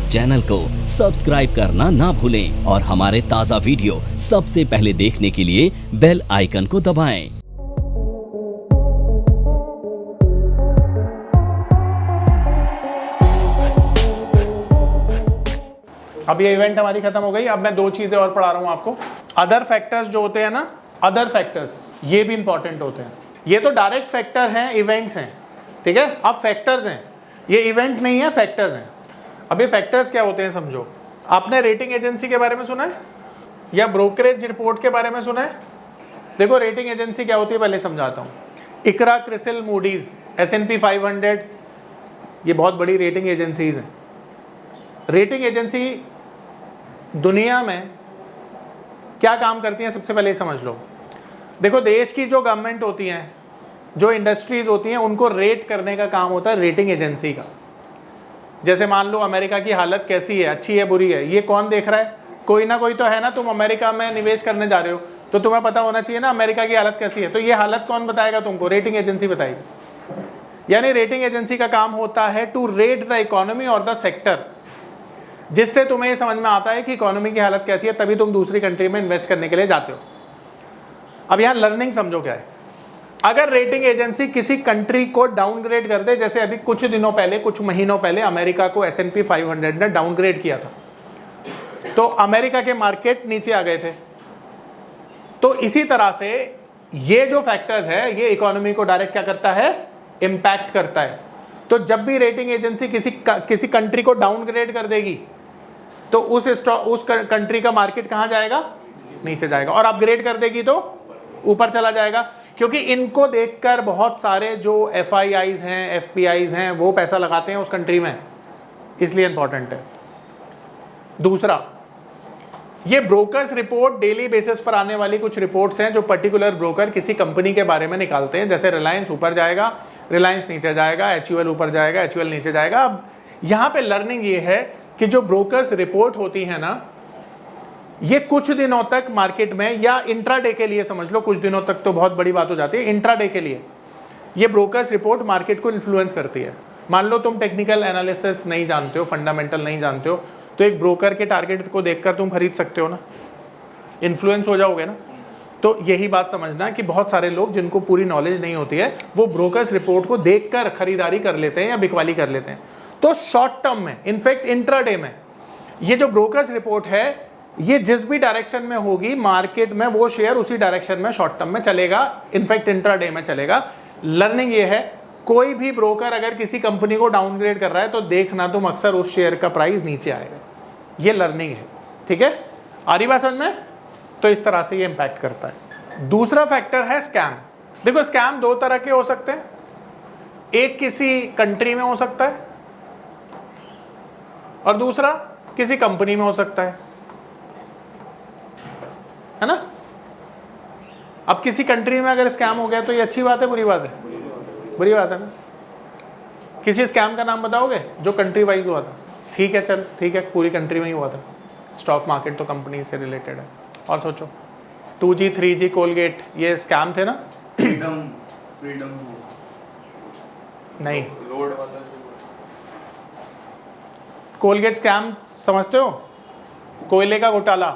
Channel को subscribe करना ना भूलें और हमारे ताज़ा वीडियो सबसे पहले देखने के लिए बेल आइकन को दबाएं। अब ये इवेंट हमारी खत्म हो गई। अब मैं दो चीजें और पढ़ा रहा हूं आपको। अदर फैक्टर्स जो होते हैं ना, अदर फैक्टर्स ये भी इंपॉर्टेंट होते हैं। ये तो डायरेक्ट फैक्टर हैं, इवेंट्स हैं, ठीक है। अब फैक्टर्स हैं, ये इवेंट नहीं है, फैक्टर्स हैं। अब ये फैक्टर्स क्या होते हैं समझो। आपने रेटिंग एजेंसी के बारे में सुना है या ब्रोकरेज रिपोर्ट के बारे में सुना है? देखो रेटिंग एजेंसी क्या होती है पहले समझाता हूँ। इकरा, क्रिसिल, मूडीज, S&P 500, ये बहुत बड़ी रेटिंग एजेंसीज हैं। रेटिंग एजेंसी दुनिया में क्या काम करती हैं सबसे पहले समझ लो। देखो देश की जो गवर्नमेंट होती हैं, जो इंडस्ट्रीज होती हैं, उनको रेट करने का काम होता है रेटिंग एजेंसी का। जैसे मान लो अमेरिका की हालत कैसी है, अच्छी है, बुरी है, ये कौन देख रहा है? कोई ना कोई तो है ना। तुम अमेरिका में निवेश करने जा रहे हो तो तुम्हें पता होना चाहिए ना अमेरिका की हालत कैसी है। तो ये हालत कौन बताएगा तुमको? रेटिंग एजेंसी बताएगी। यानी रेटिंग एजेंसी का काम होता है टू रेट द इकोनॉमी और द सेक्टर, जिससे तुम्हें समझ में आता है कि इकोनॉमी की हालत कैसी है, तभी तुम दूसरी कंट्री में इन्वेस्ट करने के लिए जाते हो। अब यहाँ लर्निंग समझो क्या है। अगर रेटिंग एजेंसी किसी कंट्री को डाउनग्रेड कर दे, जैसे अभी कुछ दिनों पहले, कुछ महीनों पहले अमेरिका को S&P 500 ने डाउनग्रेड किया था, तो अमेरिका के मार्केट नीचे आ गए थे। तो इसी तरह से ये जो फैक्टर्स है, ये इकोनॉमी को डायरेक्ट क्या करता है? इंपैक्ट करता है। तो जब भी रेटिंग एजेंसी किसी कंट्री को डाउनग्रेड कर देगी तो उस कंट्री का मार्केट कहां जाएगा? नीचे जाएगा। और अपग्रेड कर देगी तो ऊपर चला जाएगा। क्योंकि इनको देखकर बहुत सारे जो FIIs हैं, FPIs हैं, वो पैसा लगाते हैं उस कंट्री में, इसलिए इंपॉर्टेंट है। दूसरा, ये ब्रोकर्स रिपोर्ट डेली बेसिस पर आने वाली कुछ रिपोर्ट्स हैं जो पर्टिकुलर ब्रोकर किसी कंपनी के बारे में निकालते हैं। जैसे रिलायंस ऊपर जाएगा, रिलायंस नीचे जाएगा, HUL ऊपर जाएगा, HUL नीचे जाएगा। अब यहाँ पे लर्निंग ये है कि जो ब्रोकर्स रिपोर्ट होती है ना, ये कुछ दिनों तक मार्केट में, या इंट्राडे के लिए समझ लो, कुछ दिनों तक तो बहुत बड़ी बात हो जाती है, इंट्राडे के लिए ये ब्रोकर्स रिपोर्ट मार्केट को इन्फ्लुएंस करती है। मान लो तुम टेक्निकल एनालिसिस नहीं जानते हो, फंडामेंटल नहीं जानते हो, तो एक ब्रोकर के टारगेट को देखकर तुम खरीद सकते हो ना, इन्फ्लुएंस हो जाओगे ना। तो यही बात समझना कि बहुत सारे लोग जिनको पूरी नॉलेज नहीं होती है, वो ब्रोकर्स रिपोर्ट को देखकर खरीदारी कर लेते हैं या बिकवाली कर लेते हैं। तो शॉर्ट टर्म में, इनफैक्ट इंट्राडे में, ये जो ब्रोकर्स रिपोर्ट है, ये जिस भी डायरेक्शन में होगी मार्केट में, वो शेयर उसी डायरेक्शन में शॉर्ट टर्म में चलेगा, इनफैक्ट इंट्राडे में चलेगा। लर्निंग ये है, कोई भी ब्रोकर अगर किसी कंपनी को डाउनग्रेड कर रहा है तो देखना तुम अक्सर उस शेयर का प्राइस नीचे आएगा। ये लर्निंग है, ठीक है। आ रही बात समझ में? तो इस तरह से ये इंपैक्ट करता है। दूसरा फैक्टर है स्कैम। देखो स्कैम दो तरह के हो सकते हैं। एक किसी कंट्री में हो सकता है और दूसरा किसी कंपनी में हो सकता है ना। अब किसी कंट्री में अगर स्कैम हो गया तो ये अच्छी बात है, बुरी बात है? बुरी बात है ना। किसी स्कैम का नाम बताओगे जो कंट्री वाइज हुआ था? ठीक है, चल ठीक है, पूरी कंट्री में ही हुआ था। स्टॉक मार्केट तो कंपनी से रिलेटेड है। और सोचो 2G 3G कोलगेट, ये स्कैम थे ना? फ्रीडम नहीं, रोड वाला कोलगेट स्कैम समझते हो? कोयले का घोटाला,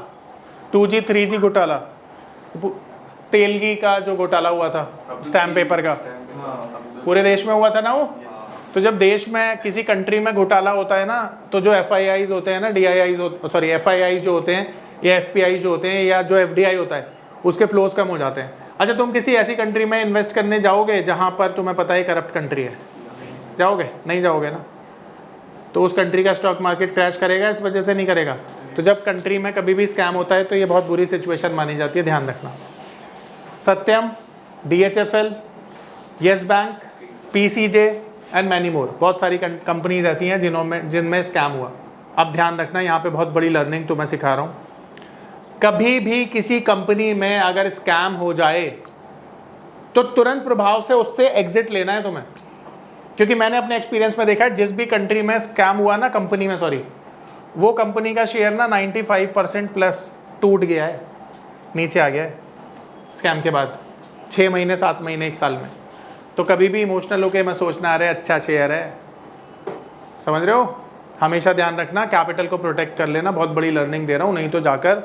2G 3G घोटाला, तेलगी का जो घोटाला हुआ था स्टैम्प पेपर का, पूरे देश में हुआ था ना वो। तो जब देश में किसी कंट्री में घोटाला होता है ना, तो जो FIIs होते हैं ना, FIIs जो होते हैं या FPI जो होते हैं या जो FDI होता है, उसके फ्लोज कम हो जाते हैं। अच्छा, तुम किसी ऐसी कंट्री में इन्वेस्ट करने जाओगे जहां पर तुम्हें पता है करप्ट कंट्री है? जाओगे? नहीं जाओगे ना। तो उस कंट्री का स्टॉक मार्केट क्रैश करेगा, इस वजह से नहीं करेगा। तो जब कंट्री में कभी भी स्कैम होता है तो ये बहुत बुरी सिचुएशन मानी जाती है, ध्यान रखना। सत्यम, DHFL, yes bank, PCJ and many more, बहुत सारी कंपनीज ऐसी हैं जिनमें स्कैम हुआ। अब ध्यान रखना, यहाँ पे बहुत बड़ी लर्निंग तो मैं सिखा रहा हूँ। कभी भी किसी कंपनी में अगर स्कैम हो जाए तो तुरंत प्रभाव से उससे एग्जिट लेना है तुम्हें। क्योंकि मैंने अपने एक्सपीरियंस में देखा है, जिस भी कंट्री में स्कैम हुआ ना, कंपनी में सॉरी, वो कंपनी का शेयर ना 95% प्लस टूट गया है, नीचे आ गया है स्कैम के बाद 6 महीने, 7 महीने, 1 साल में। तो कभी भी इमोशनल होके मैं सोचना, अरे अच्छा शेयर है, समझ रहे हो? हमेशा ध्यान रखना, कैपिटल को प्रोटेक्ट कर लेना। बहुत बड़ी लर्निंग दे रहा हूँ, नहीं तो जाकर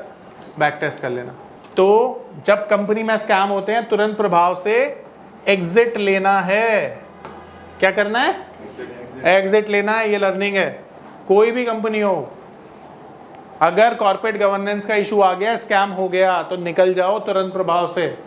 बैक टेस्ट कर लेना। तो जब कंपनी में स्कैम होते हैं तुरंत प्रभाव से एग्जिट लेना है। क्या करना है? एग्जिट लेना है, ये लर्निंग है। कोई भी कंपनी हो, अगर कॉर्पोरेट गवर्नेंस का इशू आ गया, स्कैम हो गया, तो निकल जाओ तुरंत प्रभाव से।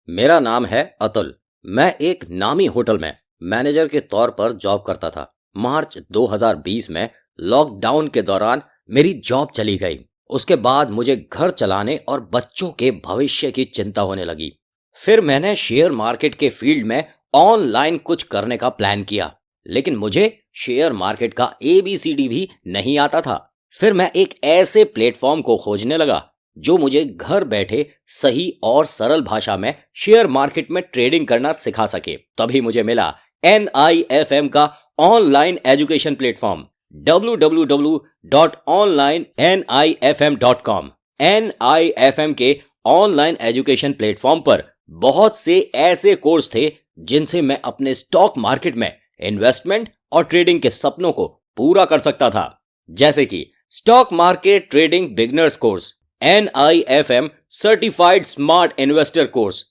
मेरा नाम है अतुल। मैं एक नामी होटल में मैनेजर के तौर पर जॉब करता था। मार्च 2020 में लॉकडाउन के दौरान मेरी जॉब चली गई। उसके बाद मुझे घर चलाने और बच्चों के भविष्य की चिंता होने लगी। फिर मैंने शेयर मार्केट के फील्ड में ऑनलाइन कुछ करने का प्लान किया, लेकिन मुझे शेयर मार्केट का ABCD भी नहीं आता था। फिर मैं एक ऐसे प्लेटफॉर्म को खोजने लगा जो मुझे घर बैठे सही और सरल भाषा में शेयर मार्केट में ट्रेडिंग करना सिखा सके। तभी मुझे मिला NIFM का online education platform www.onlinenifm.com। NIFM के ऑनलाइन एजुकेशन प्लेटफॉर्म पर बहुत से ऐसे कोर्स थे जिनसे मैं अपने स्टॉक मार्केट में इन्वेस्टमेंट और ट्रेडिंग के सपनों को पूरा कर सकता था, जैसे कि stock market trading beginners course, NIFM certified smart investor course,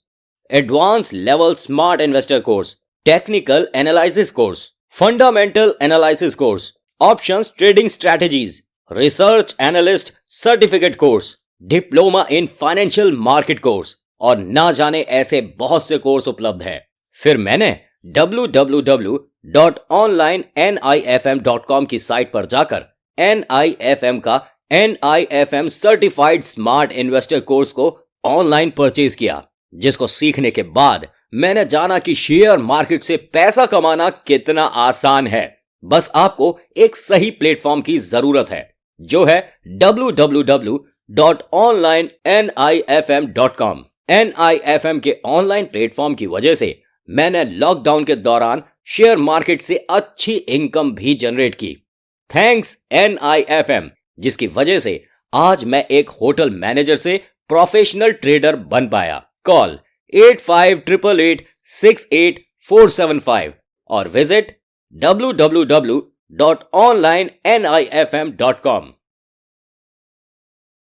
advance level smart investor course, technical analysis course, fundamental analysis course, options trading strategies, research analyst certificate course, diploma in financial market course और ना जाने ऐसे बहुत से course उपलब्ध हैं। फिर मैंने www.onlinenifm.com की साइट पर जाकर NIFM का NIFM certified smart investor course को ऑनलाइन परचेज किया, जिसको सीखने के बाद मैंने जाना कि शेयर मार्केट से पैसा कमाना कितना आसान है। बस आपको एक सही प्लेटफॉर्म की जरूरत है, जो है www.onlinenifm.com। NIFM के ऑनलाइन प्लेटफॉर्म की वजह से मैंने लॉकडाउन के दौरान शेयर मार्केट से अच्छी इनकम भी जनरेट की। थैंक्स NIFM, जिसकी वजह से आज मैं एक होटल मैनेजर से प्रोफेशनल ट्रेडर बन पाया। कॉल 8588688475 और विजिट www.onlinenifm.com।